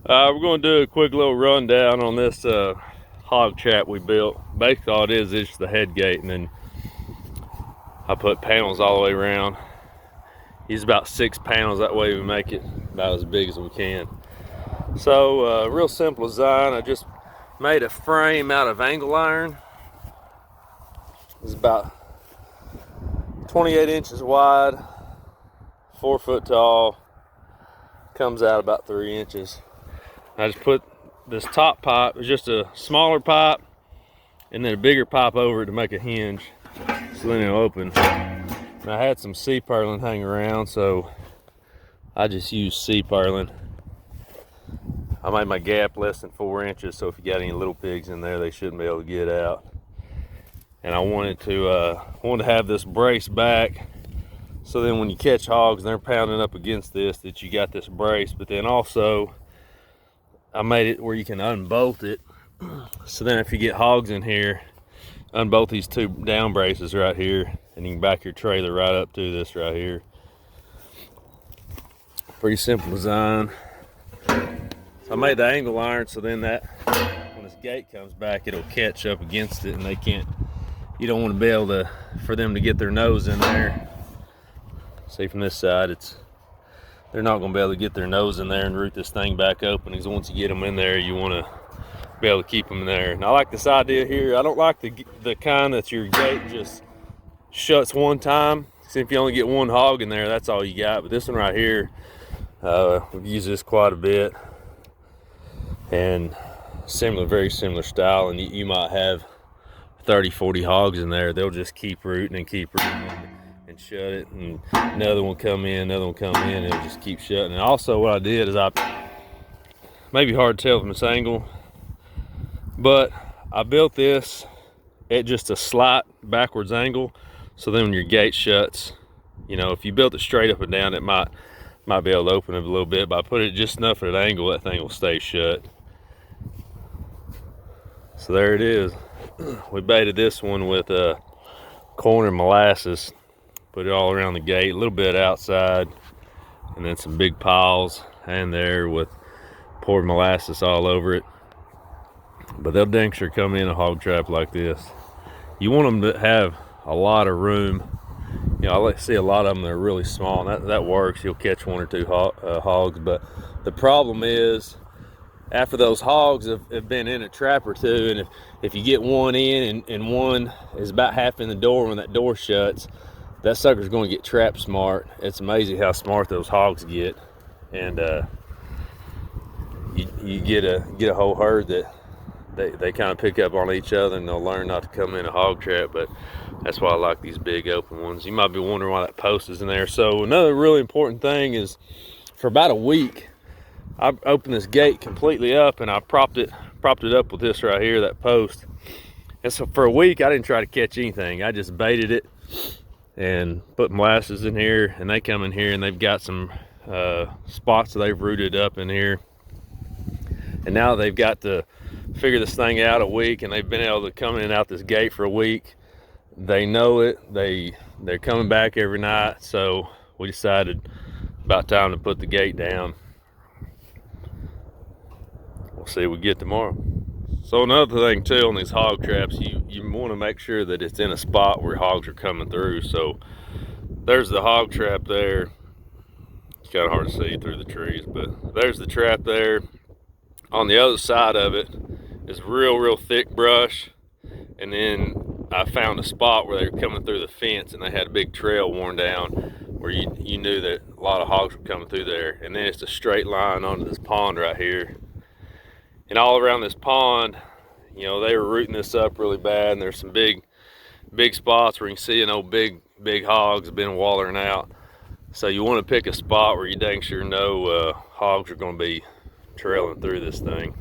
We're going to do a quick little rundown on this hog trap we built. Basically all it is just the head gate, and then I put panels all the way around. Use about 6 panels, that way we make it about as big as we can. So real simple design. I just made a frame out of angle iron. It's about 28 inches wide, 4 foot tall, comes out about 3 inches. I just put this top pipe, it's just a smaller pipe, and then a bigger pipe over it to make a hinge, so then it'll open. And I had some sea purlin hanging around, so I just used sea purlin. I made my gap less than 4 inches, so if you got any little pigs in there, they shouldn't be able to get out. And I wanted to have this brace back, so then when you catch hogs and they're pounding up against this, that you got this brace. But then also I made it where you can unbolt it, so then if you get hogs in here, unbolt these 2 down braces right here, and you can back your trailer right up to this right here. Pretty simple design. So I made the angle iron, so then that when this gate comes back, it'll catch up against it, and they can't, you don't want to be able to, for them to get their nose in there. See, from this side, they're not going to be able to get their nose in there and root this thing back open, because once you get them in there, you want to be able to keep them in there. And I like this idea here. I don't like the kind that your gate just shuts one time. See, if you only get 1 hog in there, that's all you got. But this one right here, we've used this quite a bit, and very similar style. And you might have 30-40 hogs in there. They'll just keep rooting and and shut it, and another one come in, it'll just keep shutting. And also what I did is, maybe hard to tell from this angle, but I built this at just a slight backwards angle, so then when your gate shuts, you know, if you built it straight up and down, it might be able to open it a little bit, but I put it just enough at an angle that thing will stay shut. So there it is. We baited this one with corn and molasses. Put it all around the gate, a little bit outside, and then some big piles in there with poured molasses all over it. But they'll dang sure come in a hog trap like this. You want them to have a lot of room. You know, I see a lot of them that are really small, and that works. You'll catch 1 or 2 hogs, but the problem is, after those hogs have been in a trap or 2, and if you get one in and one is about half in the door, when that door shuts, that sucker's going to get trap smart. It's amazing how smart those hogs get, and you get a whole herd that they kind of pick up on each other, and they'll learn not to come in a hog trap. But that's why I like these big open ones. You might be wondering why that post is in there. So another really important thing is, for about a week, I opened this gate completely up, and I propped it up with this right here, that post. And so for a week, I didn't try to catch anything. I just baited it and put molasses in here, and they come in here and they've got some spots that they've rooted up in here. And now they've got to figure this thing out a week, and they've been able to come in and out this gate for a week. They know it. They're coming back every night, so we decided about time to put the gate down. We'll see what we get tomorrow. So another thing too on these hog traps, you want to make sure that it's in a spot where hogs are coming through. So there's the hog trap there. It's kind of hard to see through the trees, but there's the trap there. On the other side of it is real thick brush, and then I found a spot where they were coming through the fence, and they had a big trail worn down where you knew that a lot of hogs were coming through there. And then it's a straight line onto this pond right here. And all around this pond, you know, they were rooting this up really bad, and there's some big spots where you can see an old big hogs have been wallering out. So you want to pick a spot where you dang sure know hogs are going to be trailing through this thing.